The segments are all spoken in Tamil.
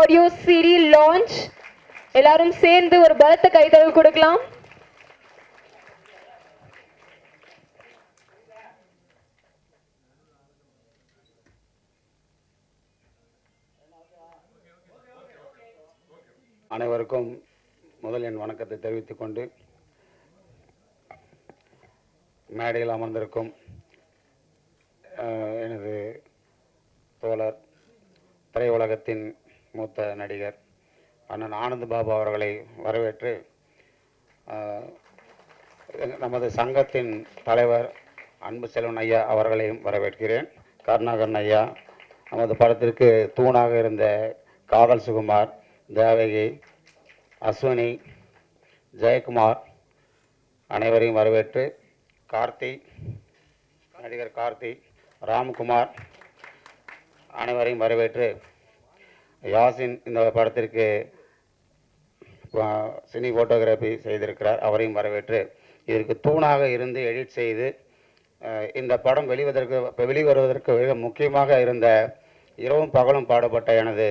Audio CD launch. எல்லாரும் சேர்ந்து ஒரு பலத்த கைதட்டல் கொடுக்கலாம். அனைவருக்கும் முதல் என் வணக்கத்தை தெரிவித்துக் கொண்டு, மேடையில் அமர்ந்திருக்கும் எனது தோழர், திரையுலகத்தின் மூத்த நடிகர் அண்ணன் ஆனந்த் பாபு அவர்களை வரவேற்று, நமது சங்கத்தின் தலைவர் அன்பு செல்வன் ஐயா அவர்களையும் வரவேற்கிறேன். கருணாகரன் ஐயா, நமது படத்திற்கு தூணாக இருந்த காதல் சுகுமார், தேவகி, அஸ்வினி, ஜெயக்குமார் அனைவரையும் வரவேற்று, கார்த்தி, நடிகர் கார்த்தி, ராம்குமார் அனைவரையும் வரவேற்று, யாசின் இந்த படத்திற்கு சினி ஃபோட்டோகிராஃபி செய்திருக்கிறார், அவரையும் வரவேற்று, இதற்கு தூணாக இருந்து எடிட் செய்து இந்த படம் வெளிவருவதற்கு மிக முக்கியமாக இருந்த இரவும் பகலும் பாடுபட்ட எனது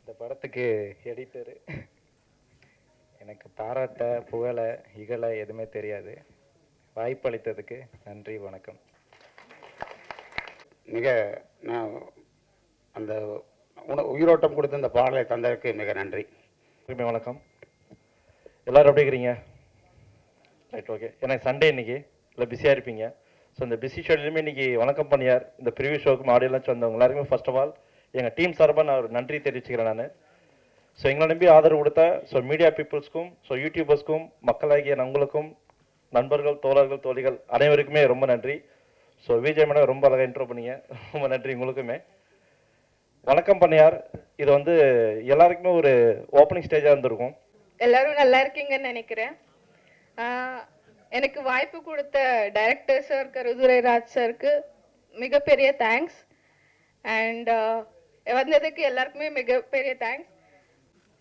இந்த படத்துக்கு எடிட்டரு எனக்கு பாராட்ட புகழ இகழ எதுவுமே தெரியாது. வாய்ப்பளித்ததுக்கு நன்றி, வணக்கம். மிக அந்த உயிரோட்டம் கொடுத்து இந்த பாடலை தந்ததற்கு மிக நன்றி. வணக்கம். எல்லோரும் எப்படி இருக்கிறீங்க? Right, okay. எனக்கு சண்டே இன்னைக்கு இல்லை பிஸியாக இருப்பீங்க. ஸோ இந்த பிஸி ஷெட்யூலுமே இன்னைக்கு வணக்கம் பண்ணியார் இந்த ப்ரிவியூ ஷோக்கும் ஆடியோ லான்ச் வந்தவங்க எல்லாருக்குமே ஃபர்ஸ்ட் ஆஃப் ஆல் எங்கள் டீம் சார்பாக நான் ஒரு நன்றி தெரிவிச்சுக்கிறேன். நான் ஸோ எங்களை நம்பி ஆதரவு கொடுத்த மீடியா பீப்புள்ஸ்க்கும் யூடியூபர்ஸ்க்கும் மக்களாகிய உங்களுக்கும் நண்பர்கள், தோழர்கள், தோழிகள் அனைவருக்குமே ரொம்ப நன்றி. ஸோ விஜய் மேடம் ரொம்ப அழகாக இன்ட்ரோ பண்ணீங்க, ரொம்ப நன்றி உங்களுக்குமே. வணக்கம் பண்ணியார் இது எல்லாருக்குமே ஒரு ஓப்பனிங் ஸ்டேஜாக இருந்திருக்கும். எல்லாரும் நல்லா இருக்கீங்கன்னு நினைக்கிறேன். எனக்கு வாய்ப்பு கொடுத்த டைரக்டர் சார் கருதுரைராஜ் சாருக்கு மிகப்பெரிய தேங்க்ஸ். அண்ட் வந்ததுக்கு எல்லாருக்குமே மிகப்பெரிய தேங்க்ஸ்.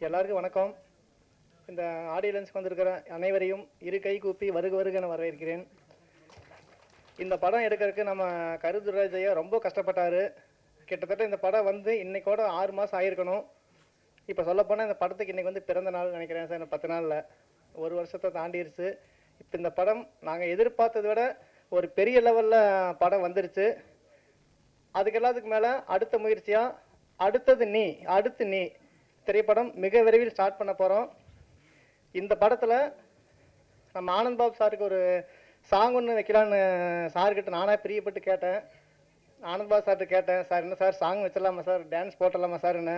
எல்லாருக்கும் வணக்கம். இந்த ஆடியன்ஸ்க்கு வந்திருக்கிற அனைவரையும் இரு கை கூப்பி வருக வருக நான் வரவேற்கிறேன். இந்த படம் எடுக்கிறதுக்கு நம்ம கருதுரைராஜ் ஐயா ரொம்ப கஷ்டப்பட்டார். கிட்டத்தட்ட இந்த படம் இன்னைக்கோட 6 மாதம் ஆகிருக்கணும். இப்போ சொல்லப்போனால் இந்த படத்துக்கு இன்றைக்கி பிறந்த நாள் நினைக்கிறேன் சார். 10 நாளில் 1 வருஷத்தை தாண்டிடுச்சு. இப்போ இந்த படம் நாங்கள் எதிர்பார்த்ததை விட ஒரு பெரிய லெவலில் படம் வந்துருச்சு. அதுக்கு எல்லாத்துக்கு மேலே அடுத்த முயற்சியாக அடுத்து நீ திரைப்படம் மிக விரைவில் ஸ்டார்ட் பண்ண போகிறோம். இந்த படத்தில் நம்ம ஆனந்த் பாபு சாருக்கு ஒரு சாங் ஒன்று வைக்கலான்னு சார்கிட்ட நானாக பிரியப்பட்டு கேட்டேன். ஆனந்த் பாபு சார்கிட்ட கேட்டேன், சார் என்ன சார் சாங் வச்சிடலாமா சார், டான்ஸ் போட்டலாமா சார்ன்னு.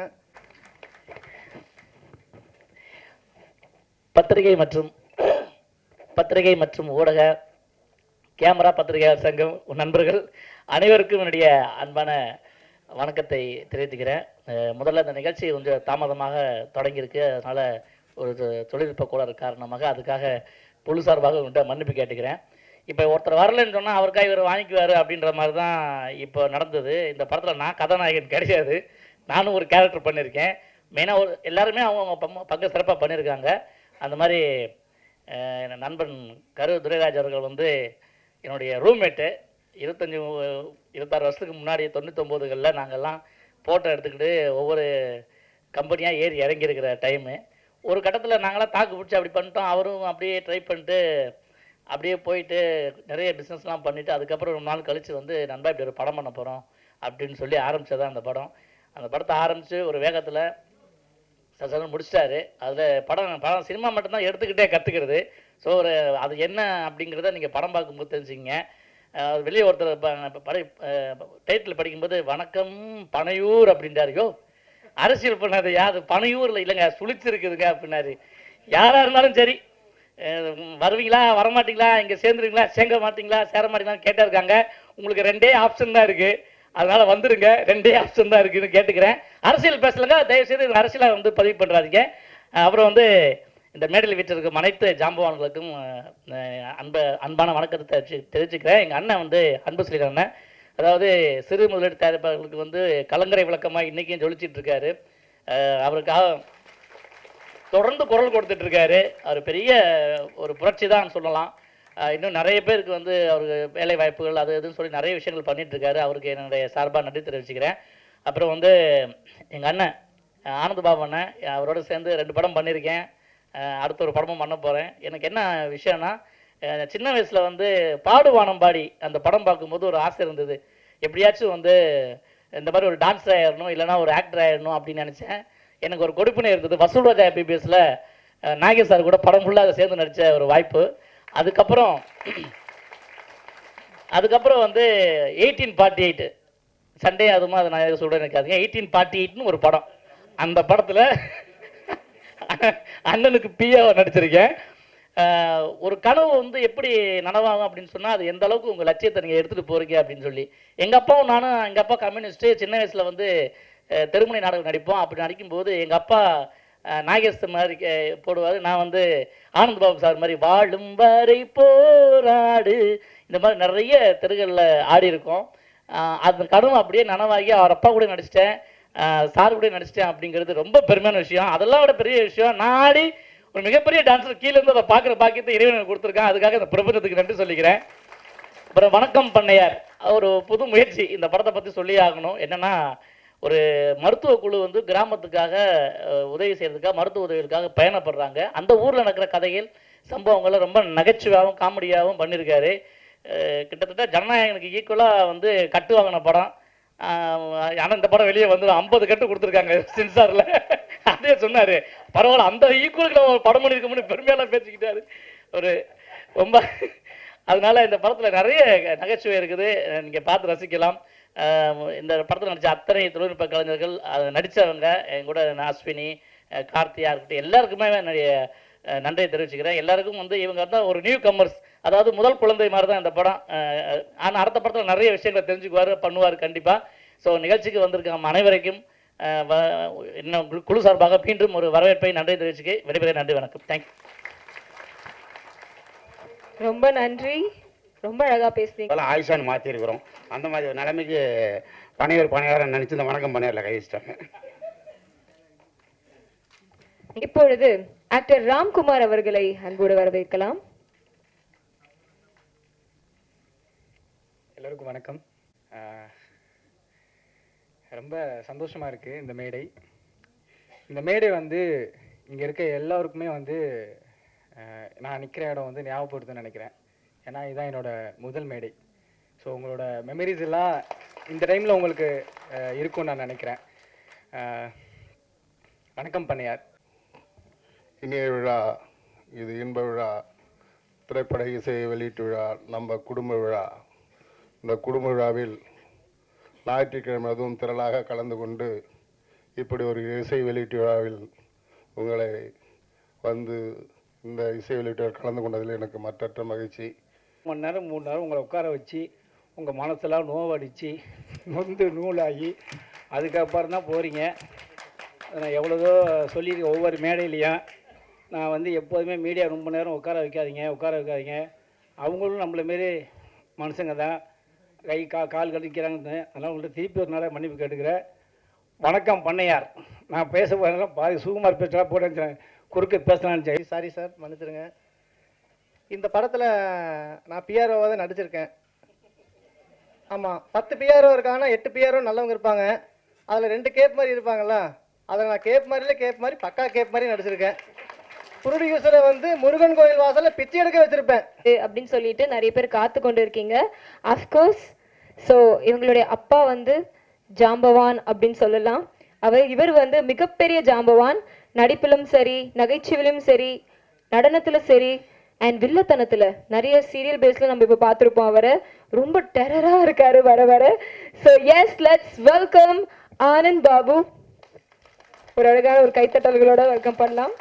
பத்திரிகை மற்றும் ஊடக கேமரா பத்திரிகையாளர் சங்கம் நண்பர்கள் அனைவருக்கும் என்னுடைய அன்பான வணக்கத்தை தெரிவித்துக்கிறேன். முதல்ல இந்த நிகழ்ச்சி கொஞ்சம் தாமதமாக தொடங்கியிருக்கு. அதனால் ஒரு தொழில்நுட்ப கோளாறு காரணமாக அதுக்காக பொது சார்பாக உங்கள்கிட்ட மன்னிப்பு கேட்டுக்கிறேன். இப்போ ஒருத்தர் வரலன்னு சொன்னால் அவருக்காக இவர் வாங்கிக்குவார் அப்படின்ற மாதிரி தான் இப்போ நடந்தது. இந்த படத்தில் நான் கதாநாயகன் கிடையாது, நானும் ஒரு கேரக்டர் பண்ணியிருக்கேன். மெயினாக எல்லாருமே அவங்க பங்கு சிறப்பாக பண்ணியிருக்காங்க. அந்த மாதிரி நண்பன் கருதுரைராஜ் அவர்கள் என்னுடைய ரூம்மேட்டு. 25-26 வருஷத்துக்கு முன்னாடி 99களில் நாங்கள்லாம் ஃபோட்டோ எடுத்துக்கிட்டு ஒவ்வொரு கம்பெனியாக ஏறி இறங்கியிருக்கிற டைமு. ஒரு கட்டத்தில் நாங்களாம் தாக்கு பிடிச்சி அப்படி பண்ணிட்டோம். அவரும் அப்படியே ட்ரை பண்ணிட்டு அப்படியே போயிட்டு நிறைய பிஸ்னஸ்லாம் பண்ணிவிட்டு அதுக்கப்புறம் ஒரு நாள் கழித்து நண்பா இப்படி ஒரு படம் பண்ண போகிறோம் அப்படின்னு சொல்லி ஆரம்பித்ததான் அந்த படம். அந்த படத்தை ஆரம்பித்து ஒரு வேகத்தில் சசன் முடிச்சிட்டாரு. அதில் படம் சினிமா மட்டும்தான் எடுத்துக்கிட்டே கற்றுக்கிறது. ஸோ அது என்ன அப்படிங்கிறத நீங்கள் படம் பார்க்கும்போது தெரிஞ்சுங்க. அது வெளியே ஒருத்தர் டைட்டில் படிக்கும்போது வணக்கம் பனையூர் அப்படின்றாரு. யோ அரசியல் பண்ணாது அது பனையூரில் இல்லைங்க, சுழிச்சிருக்குதுங்க அப்படின்னாரு. யாராக இருந்தாலும் சரி, வருவீங்களா வரமாட்டிங்களா, இங்கே சேர்ந்துருவீங்களா சேர மாட்டீங்களான்னு கேட்டே இருக்காங்க. உங்களுக்கு 2 ஆப்ஷன் தான் இருக்குது, அதனால் வந்துடுங்க. 2 ஆப்ஷன் தான் இருக்குதுன்னு கேட்டுக்கிறேன். அரசியல் பேசலைங்க, தயவுசெய்து அரசியலை பதிவு பண்ணுறாதீங்க. அப்புறம் இந்த மேடையில் வீட்டில் அனைத்து ஜாம்பவான்களுக்கும் அன்பான வணக்கத்தை தெரிவிச்சுக்கிறேன். எங்கள் அண்ணன் அன்பு ஸ்ரீகர் அண்ணன், அதாவது சிறு முதலீடு தயாரிப்பாளர்களுக்கு கலங்கரை விளக்கமாக இன்றைக்கும் ஜொலிச்சிட்டு இருக்காரு. அவருக்காக தொடர்ந்து குரல் கொடுத்துட்டு இருக்காரு. அவர் பெரிய ஒரு புரட்சி தான் சொல்லலாம். இன்னும் நிறைய பேருக்கு அவருக்கு வேலை வாய்ப்புகள் அது இதுன்னு சொல்லி நிறைய விஷயங்கள் பண்ணிட்டு இருக்காரு. அவருக்கு என்னுடைய சார்பாக நன்றி தெரிவிச்சுக்கிறேன். அப்புறம் எங்கள் அண்ணன் ஆனந்த் பாபு அண்ணன், அவரோட சேர்ந்து 2 படம் பண்ணியிருக்கேன். அடுத்த ஒரு படமும் பண்ண போகிறேன். எனக்கு என்ன விஷயம்னா, சின்ன வயசில் வந்து பாடுவானம் பாடி அந்த படம் பார்க்கும்போது ஒரு ஆசை இருந்தது. எப்படியாச்சும் வந்து இந்த மாதிரி ஒரு டான்ஸ் ஆயிடணும், இல்லைனா ஒரு ஆக்டர் ஆயிடணும் அப்படின்னு நினச்சேன். எனக்கு ஒரு கொடுப்பினை இருந்தது. வசூல்ராஜா MBBSல நாகேஷ் சார் கூட படம் ஃபுல்லாக சேர்ந்து நடித்த ஒரு வாய்ப்பு. அதுக்கப்புறம் வந்து 1848 சண்டே, அதுமா அதை நான் சொல்கிறேன் இருக்காதுங்க. 1848ன்னு ஒரு படம். அந்த படத்தில் அண்ணனுக்கு பிஏவை நடிச்சிருக்கேன். ஒரு கனவு வந்து எப்படி நனவாகும் அப்படின்னு சொன்னால், அது எந்த அளவுக்கு உங்கள் லட்சியத்தை நீங்கள் எடுத்துகிட்டு போகிறீங்க அப்படின்னு சொல்லி. எங்கள் அப்பாவும் நானும், எங்கள் அப்பா கம்யூனிஸ்ட்டு, சின்ன வயசில் வந்து தெருமுனை நாடகம் நடிப்போம். அப்படி நடிக்கும்போது எங்கள் அப்பா நாகேஷ் மாதிரி போடுவார். நான் வந்து ஆனந்த் பாபு சார் மாதிரி வாழும் வரை போராடு, இந்த மாதிரி நிறைய தெருகளில் ஆடி இருக்கோம். அந்த கனவு அப்படியே நனவாகி அவர் அப்பா கூட நடிச்சிட்டேன், சார் கூட நடிச்சிட்டேன் அப்படிங்கிறது ரொம்ப பெருமையான விஷயம். அதெல்லாம் விட பெரிய விஷயம், நான் ஆடி ஒரு மிகப்பெரிய டான்ஸர் கீழே இருந்து அதை பார்க்குற பாக்கியத்தை இறைவனுக்கு கொடுத்துருக்கேன். அதுக்காக இந்த பிரபஞ்சத்துக்கு நன்றி சொல்லிக்கிறேன். அப்புறம் வணக்கம் பண்ணையார், ஒரு புது முயற்சி இந்த படத்தை பற்றி சொல்லி ஆகணும். என்னென்னா, ஒரு மருத்துவ குழு வந்து கிராமத்துக்காக உதவி செய்கிறதுக்காக, மருத்துவ உதவிகளுக்காக பயணப்படுறாங்க. அந்த ஊரில் நடக்கிற கதைகள், சம்பவங்களை ரொம்ப நகைச்சுவையாகவும் காமெடியாகவும் பண்ணியிருக்காரு. கிட்டத்தட்ட ஜனநாயகனுக்கு ஈக்குவலாக வந்து கட்டு வாங்கின படம். ஆனால் இந்த படம் வெளியே வந்து 50 கட்டு கொடுத்துருக்காங்க சென்சாரில். அதே சொன்னார், பரவாயில்ல அந்த ஈக்குவலுக்கு நம்ம படம் பண்ணியிருக்கோம்னு பெருமையெல்லாம் பேசிக்கிட்டாரு. ஒரு ரொம்ப அதனால இந்த படத்தில் நிறைய நகைச்சுவை இருக்குது, நீங்கள் பார்த்து ரசிக்கலாம். இந்த படத்தில் நடித்த அத்தனை தொழில்நுட்ப கலைஞர்கள், நடித்தவங்க என் கூட அஸ்வினி, கார்த்தியா இருக்கட்டும், எல்லாருக்குமே நிறைய நன்றியை தெரிவிச்சுக்கிறேன். எல்லாருக்கும் வந்து இவங்க தான் ஒரு நியூ கம்மர்ஸ், அதாவது முதல் குழந்தை மாதிரி தான் இந்த படம். ஆனால் அடுத்த படத்தில் நிறைய விஷயங்களை தெரிஞ்சுக்குவார், பண்ணுவார் கண்டிப்பாக. ஸோ நிகழ்ச்சிக்கு வந்திருக்க அனைவருக்கும் இன்னும் குழு சார்பாக மீண்டும் ஒரு வரவேற்பை நன்றி தெரிவிச்சுக்க விடைபெற. நன்றி, வணக்கம், தேங்க்யூ. ரொம்ப நன்றி, ரொம்ப அழகா பேசுறீங்க. ஆயுஷான்னு மாற்றிருக்கிறோம். அந்த மாதிரி ஒரு நிலைமைக்கு பணியாரம் நினச்சி இந்த வணக்கம் பணியாரில் கை வச்சிட்டாங்க. இப்பொழுது ஆக்டர் ராம்குமார் அவர்களை அன்போடு வரவேற்கலாம். எல்லோருக்கும் வணக்கம். ரொம்ப சந்தோஷமாக இருக்குது இந்த மேடை வந்து இங்கே இருக்க எல்லோருக்குமே வந்து நான் நிற்கிற இடம் வந்து ஞாபகப்படுத்துன்னு நினைக்கிறேன். ஏன்னா இதுதான் என்னோடய முதல் மேடை. ஸோ உங்களோட மெமரிஸ் எல்லாம் இந்த டைமில் உங்களுக்கு இருக்கும்னு நான் நினைக்கிறேன். வணக்கம் பண்ணையார். இனிய விழா, இது இன்ப விழா, திரைப்பட இசை வெளியீட்டு விழா, நம்ம குடும்ப விழா. இந்த குடும்ப விழாவில் ஞாயிற்றுக்கிழமை அதுவும் திரளாக கலந்து கொண்டு இப்படி ஒரு இசை வெளியீட்டு விழாவில் உங்களை வந்து இந்த இசை வெளியீட்டு கலந்து கொண்டதில் எனக்கு மற்றற்ற மகிழ்ச்சி. 3 மணி நேரம் 3 நேரம் உங்களை உட்கார வச்சு உங்கள் மனசெல்லாம் நோவடித்து நொந்து நூலாகி அதுக்கப்புறம் தான் போகிறீங்க. நான் எவ்வளோதோ சொல்லியிருக்கேன் ஒவ்வொரு மேடையிலையும். நான் வந்து எப்போதுமே மீடியா ரொம்ப நேரம் உட்கார வைக்காதீங்க. அவங்களும் நம்மளை மாரி மனுஷங்க தான், கை கால் கடிக்கிறாங்க. அதனால் உங்கள்கிட்ட திருப்பி ஒரு நாளாக மன்னிப்பு கேட்டுக்கிறேன். வணக்கம் பண்ணையார். நான் பேச போகிறேன் பாதி சுகுமார் பேசுகிறா போட்டு குறுக்க பேசலான்னு. சாரி சார், மன்னிச்சிருங்க. இந்த படத்தில் நான் பிஆர்ஓவாக தான் நடிச்சிருக்கேன். ஆமாம், 10 பிஆர்ஓ இருக்காங்கன்னா 8 பிஆர்ஓ நல்லவங்க இருப்பாங்க. அதில் 2 கேப் மாதிரி இருப்பாங்களா, அதில் நான் கேப் மாதிரி பக்கா கேப் மாதிரி நடிச்சிருக்கேன். ப்ரொடியூசரை வந்து முருகன் கோயில் வாசலில் பிச்சை எடுக்க வச்சிருப்பேன் அப்படின்னு சொல்லிட்டு நிறைய பேர் காத்து கொண்டு இருக்கீங்க. அஃப்கோர்ஸ். ஸோ இவங்களுடைய அப்பா வந்து ஜாம்பவான் அப்படின்னு சொல்லலாம். இவர் வந்து மிகப்பெரிய ஜாம்பவான். நடிப்பிலும் சரி, நகைச்சுவிலும் சரி, நடனத்துல சரி, அண்ட் வில்லத்தனத்துல நிறைய சீரியல் பேஸ்ல நம்ம இப்போ பார்த்துருப்போம். அவரை ரொம்ப டெரரா இருக்காரு வர. So yes, let's welcome Anand Babu. ஒரு அழகான ஒரு கைத்தட்டல்களோட வெல்கம் பண்ணலாம்.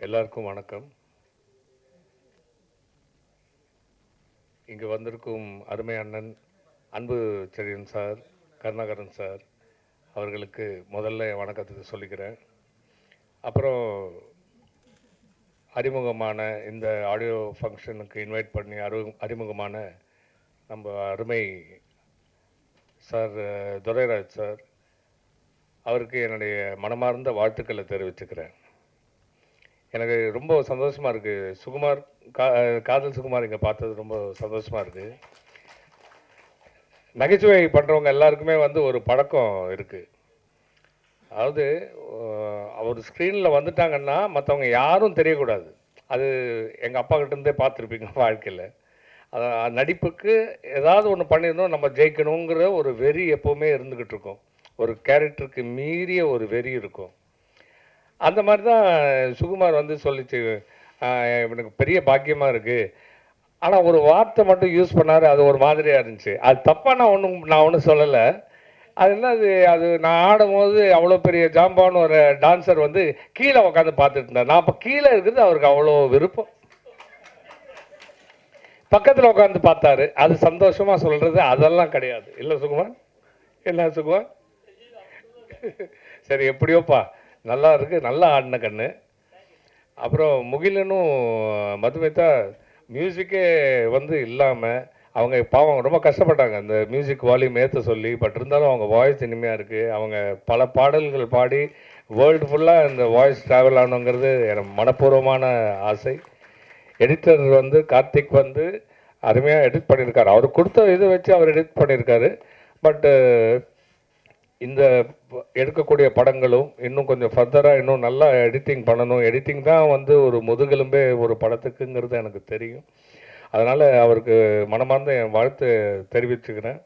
எல்லாருக்கும் வணக்கம். இங்கு வந்திருக்கும் அருமை அண்ணன் அன்பு செழியன் சார், கருணாகரன் சார் அவர்களுக்கு முதல்ல வணக்கத்தை சொல்லிக்கிறேன். அப்புறம் அறிமுகமான இந்த ஆடியோ ஃபங்க்ஷனுக்கு இன்வைட் பண்ணி அறிமுகமான நம்ம அருமை சார் துரைராஜ் சார், அவருக்கு என்னுடைய மனமார்ந்த வாழ்த்துக்களை தெரிவிச்சுக்கிறேன். எனக்கு ரொம்ப சந்தோஷமாக இருக்குது. சுகுமார் காதல் சுகுமார் இங்கே பார்த்தது ரொம்ப சந்தோஷமாக இருக்குது. நகைச்சுவை பண்ணுறவங்க எல்லாருக்குமே வந்து ஒரு பழக்கம் இருக்குது. அதாவது அவர் ஸ்க்ரீனில் வந்துட்டாங்கன்னா மற்றவங்க யாரும் தெரியக்கூடாது. அது எங்கள் அப்பா கிட்டேருந்தே பார்த்துருப்பீங்க வாழ்க்கையில். அதான் நடிப்புக்கு ஏதாவது ஒன்று பண்ணிடணும், நம்ம ஜெயிக்கணுங்கிற ஒரு வெறி எப்போவுமே இருந்துக்கிட்டு இருக்கும். ஒரு கேரக்டருக்கு மீறிய ஒரு வெறி இருக்கும். அந்த மாதிரி தான் சுகுமார் வந்து சொல்லிச்சு, எனக்கு பெரிய பாக்கியமாக இருக்குது. ஆனால் ஒரு வார்த்தை மட்டும் யூஸ் பண்ணார், அது ஒரு மாதிரியாக இருந்துச்சு. அது தப்பாக நான் ஒன்றும் சொல்லலை. அது என்ன, அது நான் ஆடும்போது அவ்வளோ பெரிய ஜாம்பான்னு ஒரு டான்ஸர் வந்து கீழே உட்காந்து பார்த்துட்டு இருந்தார். நான் அப்போ கீழே இருக்கிறது அவருக்கு அவ்வளோ விருப்பம். பக்கத்தில் உட்காந்து பார்த்தாரு. அது சந்தோஷமாக சொல்கிறது அதெல்லாம் கிடையாது. இல்லை சுகுமார்? என்ன சுகுமார்? சரி, எப்படியோப்பா, நல்லா இருக்குது, நல்லா ஆடின கண்ணு. அப்புறம் முகிலனும் மதுமிதா மியூசிக்கே வந்து இல்லாமல் அவங்க பாவம் ரொம்ப கஷ்டப்பட்டாங்க அந்த மியூசிக் வால்யூம் ஏற்ற சொல்லி. பட் இருந்தாலும் அவங்க வாய்ஸ் இனிமையாக இருக்குது. அவங்க பல பாடல்கள் பாடி வேர்ல்டு ஃபுல்லாக இந்த வாய்ஸ் ட்ராவல் ஆகணுங்கிறது எனக்கு மனப்பூர்வமான ஆசை. எடிட்டர் வந்து கார்த்திக் வந்து அருமையாக எடிட் பண்ணியிருக்காரு. அவர் கொடுத்த இதை வச்சு அவர் எடிட் பண்ணியிருக்காரு. பட்டு இந்த எடுக்கக்கூடிய படங்களும் இன்னும் கொஞ்சம் ஃபர்தராக இன்னும் நல்லா எடிட்டிங் பண்ணணும். எடிட்டிங் தான் வந்து ஒரு முதுகெலும்பே ஒரு படத்துக்குங்கிறது எனக்கு தெரியும். அதனால் அவருக்கு மனமார்ந்த என் வாழ்த்து தெரிவிச்சுக்கிறேன்.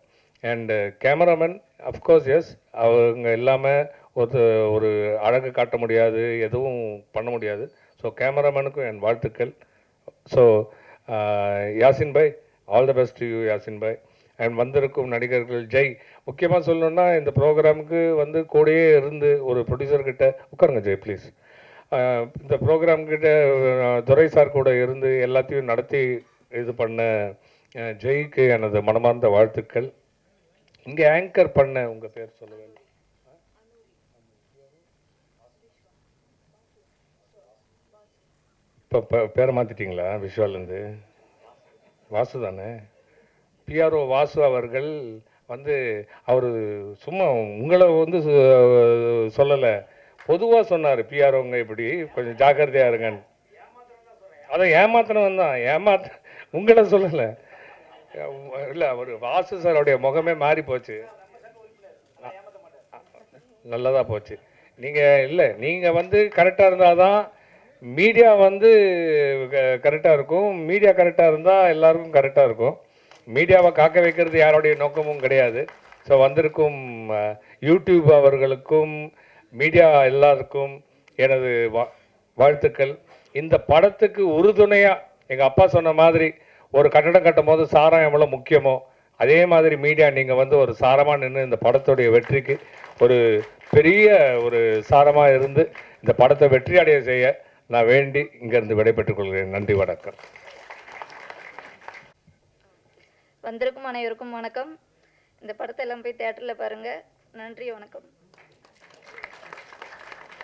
அண்டு கேமராமேன் அஃப்கோர்ஸ் எஸ், அவங்க இல்லாமல் ஒரு அழகு காட்ட முடியாது, எதுவும் பண்ண முடியாது. ஸோ கேமராமேனுக்கும் என் வாழ்த்துக்கள். So Yasin bhai, all the best to you Yasin bhai. And வந்திருக்கும் நடிகர்கள் ஜெய், முக்கியமாக சொல்லணுன்னா இந்த ப்ரோக்ராமுக்கு வந்து கூடயே இருந்து ஒரு ப்ரொடியூசர்கிட்ட உட்காருங்க ஜெய் ப்ளீஸ். இந்த ப்ரோக்ராம்கிட்ட துரை சார் கூட இருந்து எல்லாத்தையும் நடத்தி இது பண்ண ஜெய்க்கு எனது மனமார்ந்த வாழ்த்துக்கள். இங்கே ஆங்கர் பண்ண உங்கள் பேர் சொல்ல வேண்டும். இப்போ பேரை மாற்றிட்டீங்களா? விஷுவல்லேருந்து வாசு தானே? பிஆர்ஓ வாசு அவர்கள் வந்து அவர் சும்மா உங்களை வந்து சொல்லலை, பொதுவாக சொன்னார். பிஆர்ஓங்க இப்படி கொஞ்சம் ஜாக்கிரதையாக இருங்கன்னு. அதை ஏமாத்தினவன் தான், உங்களை சொல்லலை. இல்லை, அவர் வாசு சாரோடைய முகமே மாறி போச்சு. நல்லதாக போச்சு. நீங்கள் இல்லை, நீங்கள் வந்து கரெக்டாக இருந்தால் தான் மீடியா வந்து கரெக்டாக இருக்கும். மீடியா கரெக்டாக இருந்தால் எல்லாருக்கும் கரெக்டாக இருக்கும். மீடியாவை காக்க வைக்கிறது யாருடைய நோக்கமும் கிடையாது. ஸோ வந்திருக்கும் யூடியூப் அவர்களுக்கும் மீடியா எல்லாருக்கும் எனது வாழ்த்துக்கள். இந்த படத்துக்கு உறுதுணையாக எங்கள் அப்பா சொன்ன மாதிரி ஒரு கட்டடம் கட்டும் போது சாரம் எவ்வளோ முக்கியமோ அதே மாதிரி மீடியா நீங்கள் வந்து ஒரு சாரமாக நின்று இந்த படத்துடைய வெற்றிக்கு ஒரு பெரிய ஒரு சாரமாக இருந்து இந்த படத்தை வெற்றி அடைய செய்ய நான் வேண்டி இங்கேருந்து விடைபெற்றுக் கொள்கிறேன். நன்றி, வணக்கம். வந்திருக்கும் அனைவருக்கும் வணக்கம். இந்த படத்தை எல்லாம் போய் தியேட்டரில் பாருங்கள். நன்றி, வணக்கம்.